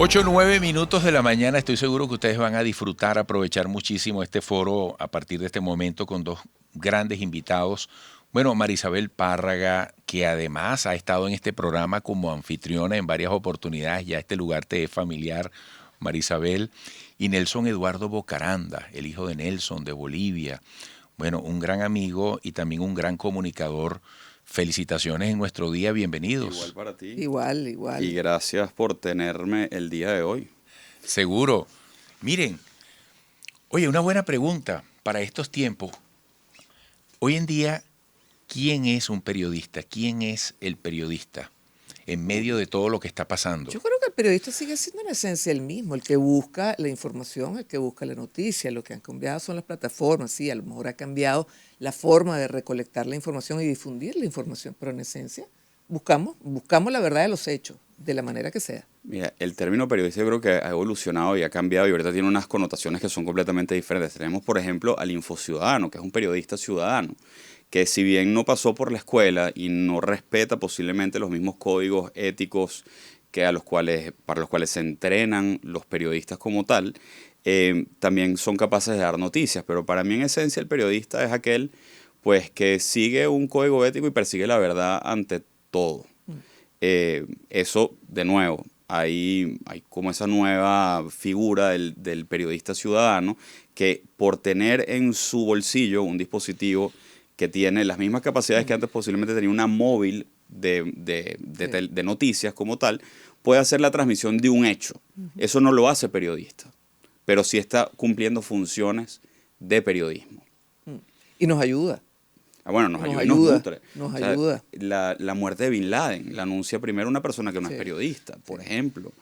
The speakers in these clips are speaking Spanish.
8:09 de la mañana. Estoy seguro que ustedes van a disfrutar, aprovechar muchísimo este foro a partir de este momento con dos grandes invitados. Bueno, Marisabel Párraga, que además ha estado en este programa como anfitriona en varias oportunidades, ya este lugar te es familiar, Marisabel, y Nelson Eduardo Bocaranda, el hijo de Nelson de Bolivia. Bueno, un gran amigo y también un gran comunicador. Felicitaciones en nuestro día, Igual bienvenidos. para ti Igual, y igual. gracias por tenerme el día de hoy. Seguro. Miren, oye, una buena pregunta para estos tiempos. Hoy en día, ¿quién es un periodista? ¿Quién es el periodista en medio de todo lo que está pasando? Yo creo que el periodista sigue siendo en esencia el mismo, el que busca la información, el que busca la noticia. Lo que han cambiado son las plataformas, sí, a lo mejor ha cambiado la forma de recolectar la información y difundir la información, pero en esencia buscamos la verdad de los hechos, de la manera que sea. Mira, el término periodista yo creo que ha evolucionado y ha cambiado y ahorita tiene unas connotaciones que son completamente diferentes. Tenemos, por ejemplo, al infociudadano, que es un periodista ciudadano, que si bien no pasó por la escuela y no respeta posiblemente los mismos códigos éticos que para los cuales se entrenan los periodistas como tal, también son capaces de dar noticias. Pero para mí en esencia el periodista es aquel pues que sigue un código ético y persigue la verdad ante todo. Eso, de nuevo, hay como esa nueva figura del periodista ciudadano que por tener en su bolsillo un dispositivo que tiene las mismas capacidades que antes posiblemente tenía una móvil de noticias como tal, puede hacer la transmisión de un hecho. Eso no lo hace periodista, pero sí está cumpliendo funciones de periodismo. Y nos ayuda, Bueno, nos nos ayuda y nos ayuda, nutre. nos O sea, ayuda. la muerte de Bin Laden la anuncia primero una persona que no es Sí, periodista, por sí. ejemplo.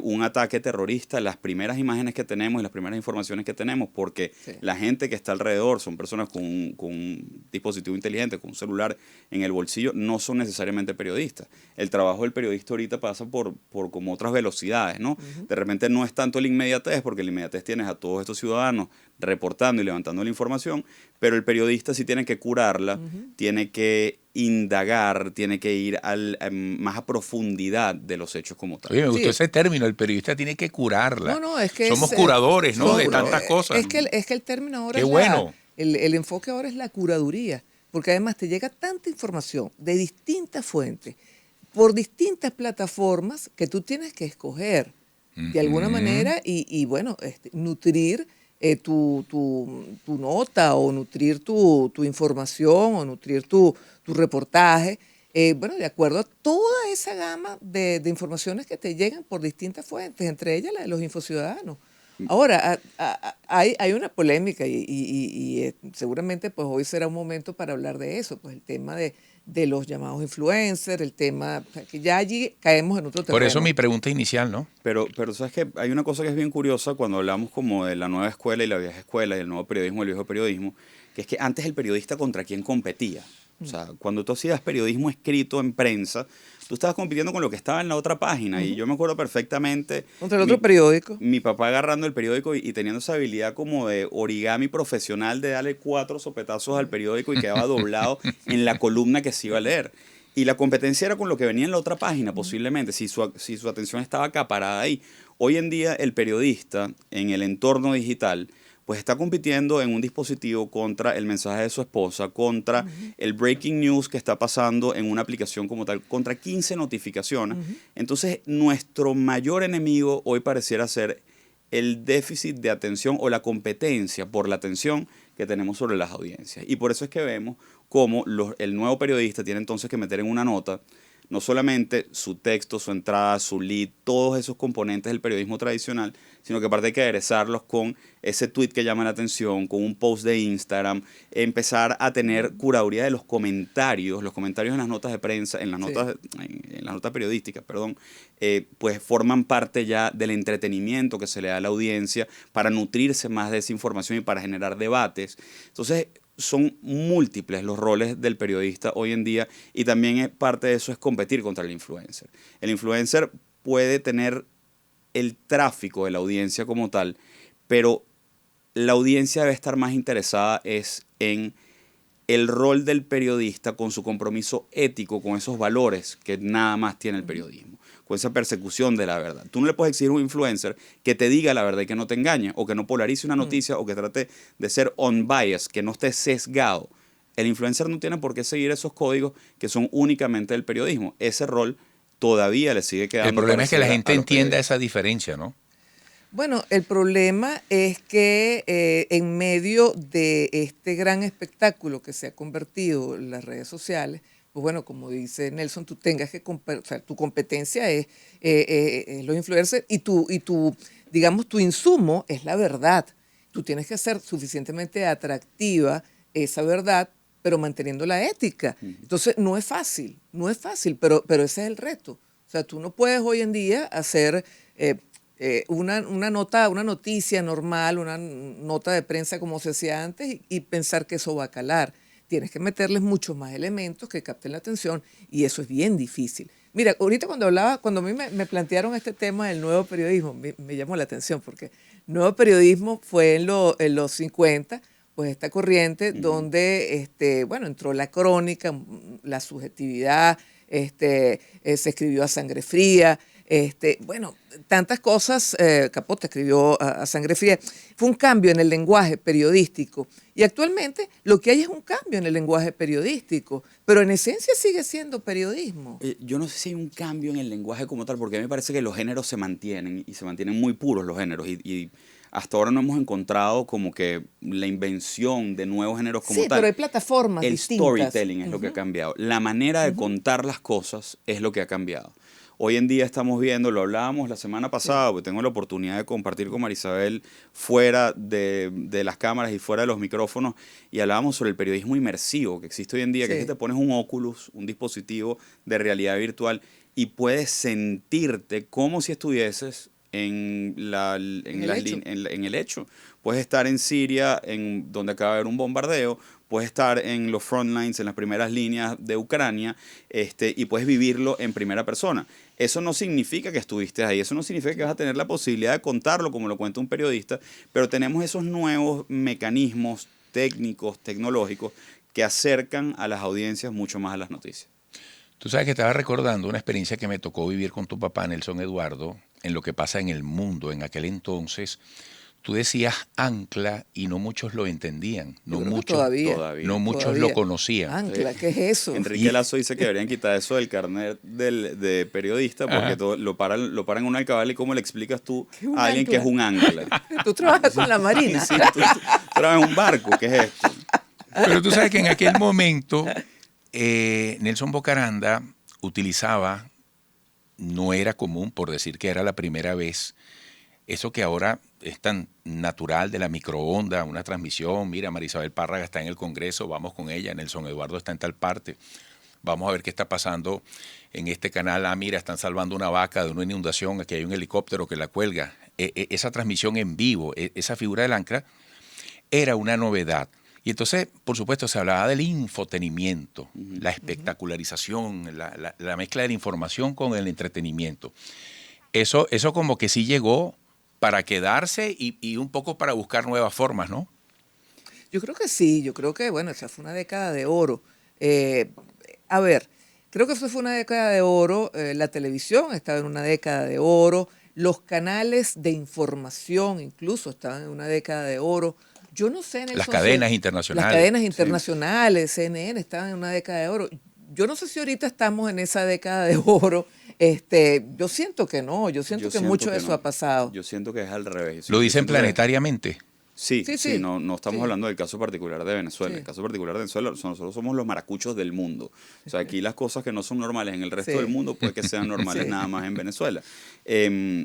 Un ataque terrorista, las primeras imágenes que tenemos y las primeras informaciones que tenemos, porque Sí. la gente que está alrededor son personas con un dispositivo inteligente, con un celular en el bolsillo, no son necesariamente periodistas. El trabajo del periodista ahorita pasa por como otras velocidades, ¿no? De repente no es tanto la inmediatez, porque la inmediatez tienes a todos estos ciudadanos reportando y levantando la información, pero el periodista sí tiene que curarla, tiene que indagar, tiene que ir más a profundidad de los hechos como tal. Oye, me gustó Sí, ese término, el periodista tiene que curarla. no, es que Somos curadores, ¿no? Somos De tantas curadores. cosas. es que el término ahora Qué es bueno. el enfoque ahora es la curaduría, porque además te llega tanta información de distintas fuentes, por distintas plataformas que tú tienes que escoger de alguna Ujú. manera y bueno, nutrir tu nota o nutrir tu información o nutrir tu reportaje, bueno, de acuerdo a toda esa gama de informaciones que te llegan por distintas fuentes, entre ellas la de los infociudadanos. Ahora, hay una polémica y seguramente pues hoy será un momento para hablar de eso, pues el tema de los llamados influencers, el tema, o sea, que ya allí caemos en otro Por eso terreno. mi pregunta inicial, ¿no? Pero sabes que hay una cosa que es bien curiosa cuando hablamos como de la nueva escuela y la vieja escuela y el nuevo periodismo y el viejo periodismo, que es que antes el periodista contra quién competía. O sea, cuando tú hacías periodismo escrito en prensa, tú estabas compitiendo con lo que estaba en la otra página. Y yo me acuerdo perfectamente Contra el otro mi, periódico. mi papá agarrando el periódico y teniendo esa habilidad como de origami profesional de darle 4 sopetazos al periódico y quedaba doblado en la columna que se iba a leer. Y la competencia era con lo que venía en la otra página, posiblemente, si su atención estaba acaparada ahí. Hoy en día el periodista en el entorno digital pues está compitiendo en un dispositivo contra el mensaje de su esposa, contra el breaking news que está pasando en una aplicación como tal, contra 15 notificaciones. Entonces, nuestro mayor enemigo hoy pareciera ser el déficit de atención o la competencia por la atención que tenemos sobre las audiencias. Y por eso es que vemos cómo el nuevo periodista tiene entonces que meter en una nota no solamente su texto, su entrada, su lead, todos esos componentes del periodismo tradicional, sino que aparte hay que aderezarlos con ese tweet que llama la atención, con un post de Instagram, empezar a tener curaduría de los comentarios en las notas de prensa, Sí. en las notas periodísticas, perdón, pues forman parte ya del entretenimiento que se le da a la audiencia para nutrirse más de esa información y para generar debates. Entonces, son múltiples los roles del periodista hoy en día y también parte de eso es competir contra el influencer. El influencer puede tener el tráfico de la audiencia como tal, pero la audiencia debe estar más interesada es en el rol del periodista con su compromiso ético, con esos valores que nada más tiene el periodismo, con esa persecución de la verdad. Tú no le puedes exigir a un influencer que te diga la verdad y que no te engañe, o que no polarice una noticia, o que trate de ser unbiased, que no esté sesgado. El influencer no tiene por qué seguir esos códigos que son únicamente del periodismo. Ese rol todavía le sigue quedando. El problema es que la gente entienda periodistas. esa diferencia, ¿no? Bueno, el problema es que en medio de este gran espectáculo que se ha convertido en las redes sociales, pues bueno, como dice Nelson, tú tengas que, o sea, tu competencia es los influencers y digamos, tu insumo es la verdad. Tú tienes que ser suficientemente atractiva esa verdad, pero manteniendo la ética. Entonces, no es fácil, pero ese es el reto. O sea, tú no puedes hoy en día hacer una noticia normal, una nota de prensa como se hacía antes y pensar que eso va a calar. Tienes que meterles muchos más elementos que capten la atención y eso es bien difícil. Mira, ahorita cuando a mí me plantearon este tema del nuevo periodismo, me llamó la atención porque nuevo periodismo fue en los 50, pues esta corriente donde, bueno, entró la crónica, la subjetividad, se escribió a sangre fría, bueno, tantas cosas, Capote escribió a sangre fría. Fue un cambio en el lenguaje periodístico. Y actualmente lo que hay es un cambio en el lenguaje periodístico, pero en esencia sigue siendo periodismo. Yo no sé si hay un cambio en el lenguaje como tal, porque a mí me parece que los géneros se mantienen y se mantienen muy puros los géneros. Y hasta ahora no hemos encontrado como que la invención de nuevos géneros como Sí, tal. pero hay plataformas El distintas. storytelling es lo que ha cambiado. La manera de contar las cosas es lo que ha cambiado. Hoy en día estamos viendo, lo hablábamos la semana pasada, porque tengo la oportunidad de compartir con Marisabel fuera de las cámaras y fuera de los micrófonos, y hablábamos sobre el periodismo inmersivo que existe hoy en día, que es que te pones un Oculus, un dispositivo de realidad virtual, y puedes sentirte como si estuvieses en el hecho. Puedes estar en Siria, donde acaba de haber un bombardeo, puedes estar en los front lines, en las primeras líneas de Ucrania, y puedes vivirlo en primera persona. Eso no significa que estuviste ahí, eso no significa que vas a tener la posibilidad de contarlo como lo cuenta un periodista, pero tenemos esos nuevos mecanismos técnicos, tecnológicos, que acercan a las audiencias mucho más a las noticias. Tú sabes que estaba recordando una experiencia que me tocó vivir con tu papá, Nelson Eduardo, en lo que pasa en el mundo. En aquel entonces, tú decías ancla y no muchos lo entendían, Yo creo que todavía. no muchos lo conocían. Ancla, ¿qué es eso? Enrique Lazo dice que deberían quitar eso del carnet de periodista porque lo paran en una alcabala y cómo le explicas tú a alguien que es un ancla. Tú trabajas con la Marina. Sí, tú trabajas en un barco, ¿qué es esto? Pero tú sabes que en aquel momento Nelson Bocaranda utilizaba, no era común, por decir que era la primera vez, eso que ahora es tan natural de la microonda, una transmisión, mira, Marisabel Párraga está en el Congreso, vamos con ella, Nelson Eduardo está en tal parte, vamos a ver qué está pasando en este canal, mira, están salvando una vaca de una inundación, aquí hay un helicóptero que la cuelga. Esa transmisión en vivo, esa figura del ancla, era una novedad. Y entonces, por supuesto, se hablaba del infotenimiento, la espectacularización, la mezcla de la información con el entretenimiento. Eso como que sí llegó para quedarse y un poco para buscar nuevas formas, ¿no? Yo creo que sí, yo creo que, bueno, esa fue una década de oro. A ver, creo que eso fue una década de oro, la televisión estaba en una década de oro, los canales de información incluso estaban en una década de oro. Yo no sé, Nelson, las cadenas internacionales. Las cadenas internacionales, sí. CNN, estaban en una década de oro. Yo no sé si ahorita estamos en esa década de oro. Yo siento que no, yo siento que mucho de eso ha pasado. Yo siento que es al revés. ¿Lo dicen planetariamente? Sí, no estamos hablando del caso particular de Venezuela. El caso particular de Venezuela, nosotros somos los maracuchos del mundo. O sea, aquí las cosas que no son normales en el resto del mundo puede que sean normales nada más en Venezuela.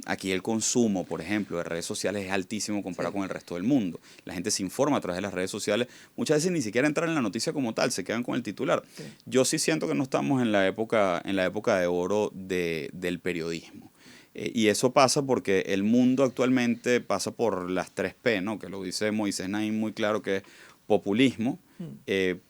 Aquí el consumo, por ejemplo, de redes sociales es altísimo comparado con el resto del mundo. La gente se informa a través de las redes sociales. Muchas veces ni siquiera entran en la noticia como tal, se quedan con el titular. Sí. Yo sí siento que no estamos en la época de oro del periodismo. Y eso pasa porque el mundo actualmente pasa por las 3P, ¿no? Que lo dice Moisés Naim muy claro, que es populismo,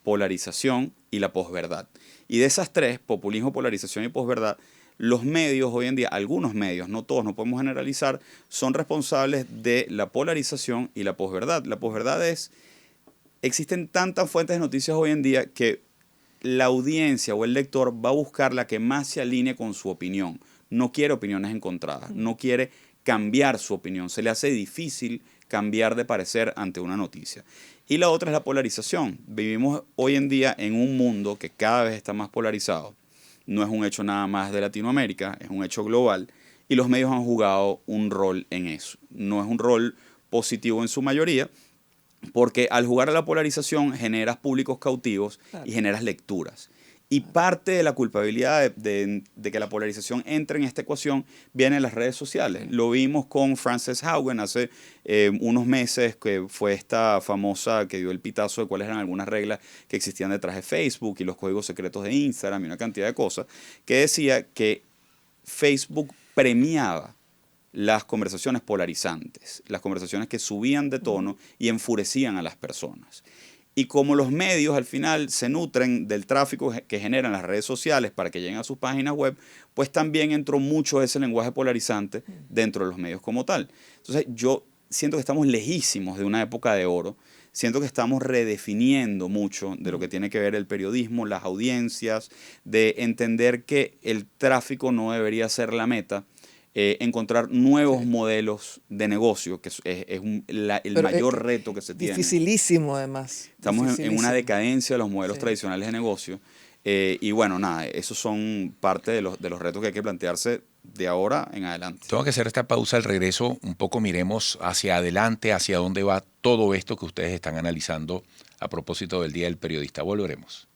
polarización y la posverdad. Y de esas tres, populismo, polarización y posverdad, los medios hoy en día, algunos medios, no todos, no podemos generalizar, son responsables de la polarización y la posverdad. La posverdad es existen tantas fuentes de noticias hoy en día que la audiencia o el lector va a buscar la que más se alinee con su opinión. No quiere opiniones encontradas, no quiere cambiar su opinión. Se le hace difícil cambiar de parecer ante una noticia. Y la otra es la polarización. Vivimos hoy en día en un mundo que cada vez está más polarizado. No es un hecho nada más de Latinoamérica, es un hecho global. Y los medios han jugado un rol en eso. No es un rol positivo en su mayoría, porque al jugar a la polarización generas públicos cautivos y generas lecturas. Y parte de la culpabilidad de que la polarización entre en esta ecuación viene en las redes sociales. Lo vimos con Frances Haugen hace unos meses, que fue esta famosa que dio el pitazo de cuáles eran algunas reglas que existían detrás de Facebook y los códigos secretos de Instagram y una cantidad de cosas, que decía que Facebook premiaba las conversaciones polarizantes, las conversaciones que subían de tono y enfurecían a las personas. Y como los medios al final se nutren del tráfico que generan las redes sociales para que lleguen a sus páginas web, pues también entró mucho ese lenguaje polarizante dentro de los medios como tal. Entonces yo siento que estamos lejísimos de una época de oro. Siento que estamos redefiniendo mucho de lo que tiene que ver el periodismo, las audiencias, de entender que el tráfico no debería ser la meta. Encontrar nuevos modelos de negocio, que el mayor reto que se tiene. Dificilísimo, además. Estamos en una decadencia de los modelos tradicionales de negocio. Y bueno, nada, esos son parte de los retos que hay que plantearse de ahora en adelante. Tengo que hacer esta pausa al regreso. Un poco miremos hacia adelante, hacia dónde va todo esto que ustedes están analizando a propósito del Día del Periodista. Volveremos.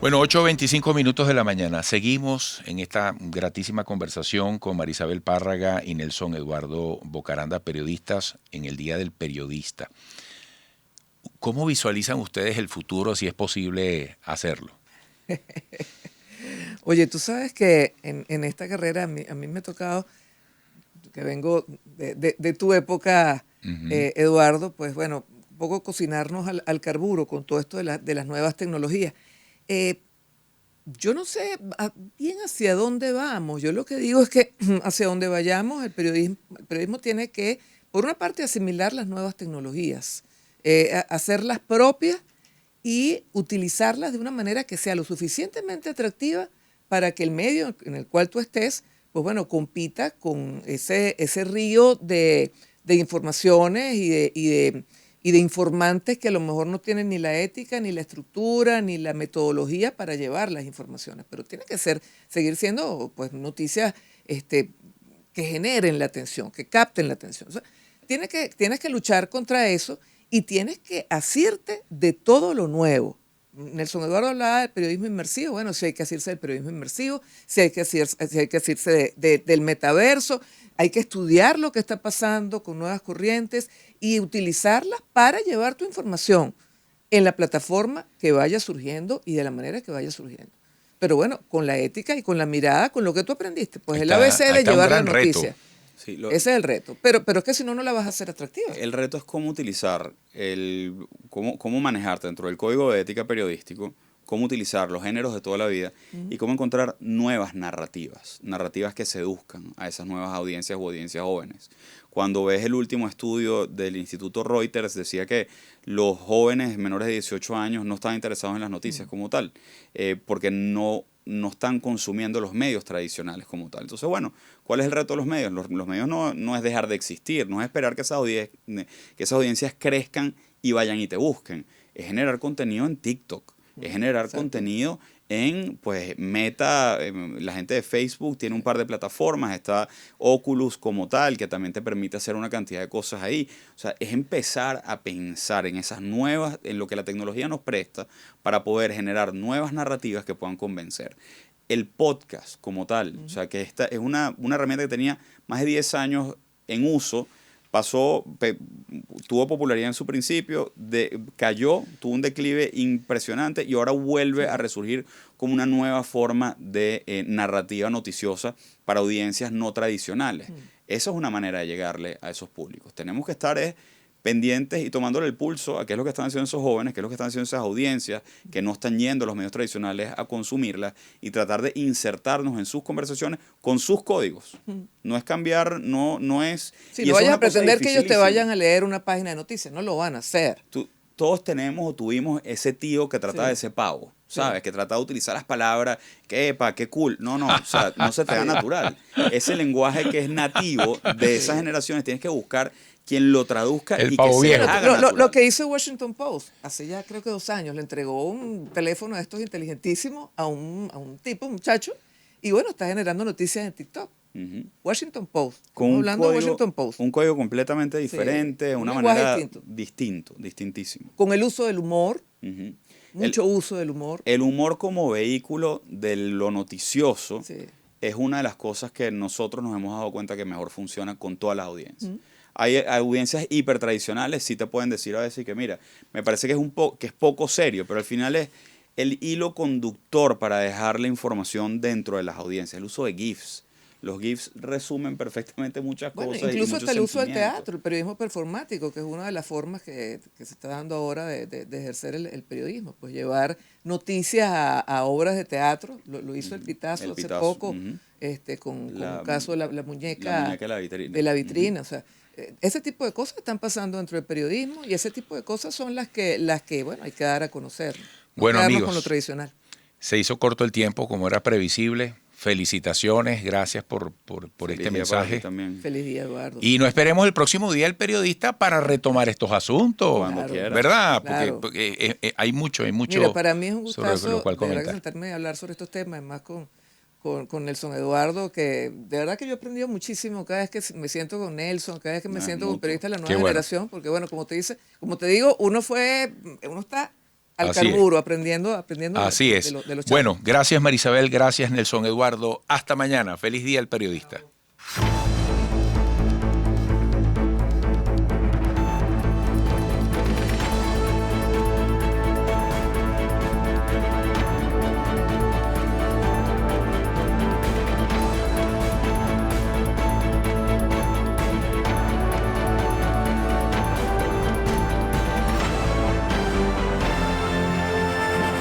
Bueno, 8:25 minutos de la mañana. Seguimos en esta gratísima conversación con Marisabel Párraga y Nelson Eduardo Bocaranda, periodistas en el Día del Periodista. ¿Cómo visualizan ustedes el futuro, si es posible hacerlo? Oye, tú sabes que en esta carrera a mí me ha tocado, que vengo de tu época, Eduardo, pues bueno, un poco cocinarnos al carburo con todo esto de las nuevas tecnologías. Yo no sé bien hacia dónde vamos. Yo lo que digo es que hacia donde vayamos, el periodismo tiene que, por una parte, asimilar las nuevas tecnologías, hacerlas propias y utilizarlas de una manera que sea lo suficientemente atractiva para que el medio en el cual tú estés, pues bueno, compita con ese río de informaciones y de informantes que a lo mejor no tienen ni la ética, ni la estructura, ni la metodología para llevar las informaciones. Pero tiene que seguir siendo pues noticias que generen la atención, que capten la atención. O sea, tienes que luchar contra eso y tienes que asirte de todo lo nuevo. Nelson Eduardo hablaba del periodismo inmersivo. Bueno, si hay que asirse del periodismo inmersivo, si hay que asirse del metaverso, hay que estudiar lo que está pasando con nuevas corrientes y utilizarlas para llevar tu información en la plataforma que vaya surgiendo y de la manera que vaya surgiendo. Pero bueno, con la ética y con la mirada, con lo que tú aprendiste. Pues el ABC de llevar la noticia. Sí, ese es el reto. Pero es que si no, no la vas a hacer atractiva. El reto es cómo utilizar, cómo manejarte dentro del código de ética periodístico, cómo utilizar los géneros de toda la vida y cómo encontrar nuevas narrativas que seduzcan a esas nuevas audiencias o audiencias jóvenes. Cuando ves el último estudio del Instituto Reuters, decía que los jóvenes menores de 18 años no estaban interesados en las noticias como tal, porque no están consumiendo los medios tradicionales como tal. Entonces, bueno, ¿cuál es el reto de los medios? Los medios no es dejar de existir, no es esperar que esas audiencias crezcan y vayan y te busquen. Es generar contenido en TikTok, es generar contenido en pues Meta. La gente de Facebook tiene un par de plataformas, está Oculus como tal, que también te permite hacer una cantidad de cosas ahí. O sea, es empezar a pensar en esas nuevas, en lo que la tecnología nos presta para poder generar nuevas narrativas que puedan convencer. El podcast como tal, o sea, que esta es una herramienta que tenía más de 10 años en uso, tuvo popularidad en su principio, cayó, tuvo un declive impresionante y ahora vuelve a resurgir como una nueva forma de narrativa noticiosa para audiencias no tradicionales. Esa es una manera de llegarle a esos públicos. Tenemos que estar pendientes y tomándole el pulso a qué es lo que están haciendo esos jóvenes, qué es lo que están haciendo esas audiencias que no están yendo a los medios tradicionales a consumirlas y tratar de insertarnos en sus conversaciones con sus códigos. No es cambiar, no es... Si y no eso es vayas una a pretender cosa que ellos te dificilísima. vayan a leer una página de noticias, no lo van a hacer. Todos tenemos o tuvimos ese tío que trata Sí. de ser pavo, ¿sabes? Sí. Que trata de utilizar las palabras, que epa, qué cool. No, o sea, no se te da natural. Ese lenguaje que es nativo de esas generaciones, tienes que buscar quien lo traduzca El y pavo que se viejo. haga Lo natural. que hizo el Washington Post hace ya creo que 2 años, le entregó un teléfono de estos inteligentísimos a un tipo, un muchacho, y bueno, está generando noticias en TikTok. Ujú. Washington Post. Con Estamos hablando de Washington Post. un código completamente diferente, un una lenguaje manera distinto. distintísimo. Con el uso del humor, Ujú. mucho uso del humor. El humor como vehículo de lo noticioso Sí. es una de las cosas que nosotros nos hemos dado cuenta que mejor funciona con todas las audiencias. Hay audiencias hiper tradicionales, sí te pueden decir a veces que mira, me parece que que es poco serio, pero al final es el hilo conductor para dejar la información dentro de las audiencias, el uso de GIFs. Los GIFs resumen perfectamente muchas Bueno, cosas. incluso y hasta muchos el uso del sentimientos. teatro, el periodismo performático, que es una de las formas que se está dando ahora de ejercer el periodismo, pues llevar noticias a obras de teatro. Lo hizo el Pitazo El hace Pitazo, poco, ujú. con La- el caso de la La muñeca muñeca de la vitrina. de la vitrina. O sea, ese tipo de cosas están pasando dentro del periodismo y ese tipo de cosas son las que bueno, hay que dar a conocer. No Bueno, quedarnos amigos, con lo tradicional. se hizo corto el tiempo como era previsible. Felicitaciones, gracias por Feliz este día para ti mensaje. también. Feliz día, Eduardo. Y no esperemos el próximo día el periodista para retomar estos asuntos. Cuando Claro, quieras. ¿Verdad? claro. Porque hay mucho Mira, para mí es un sobre gustazo lo cual de verdad que comentar. sentarme y hablar sobre estos temas, además con Nelson Eduardo, que de verdad que yo he aprendido muchísimo cada vez que me siento con Nelson, cada vez que me siento con mutuo. periodistas de la Qué nueva bueno. generación, porque bueno, como te digo, uno está al Así es. carburo, aprendiendo Así de es. los chavos. Bueno, gracias Marisabel, gracias Nelson Eduardo. Hasta mañana. Feliz día al periodista.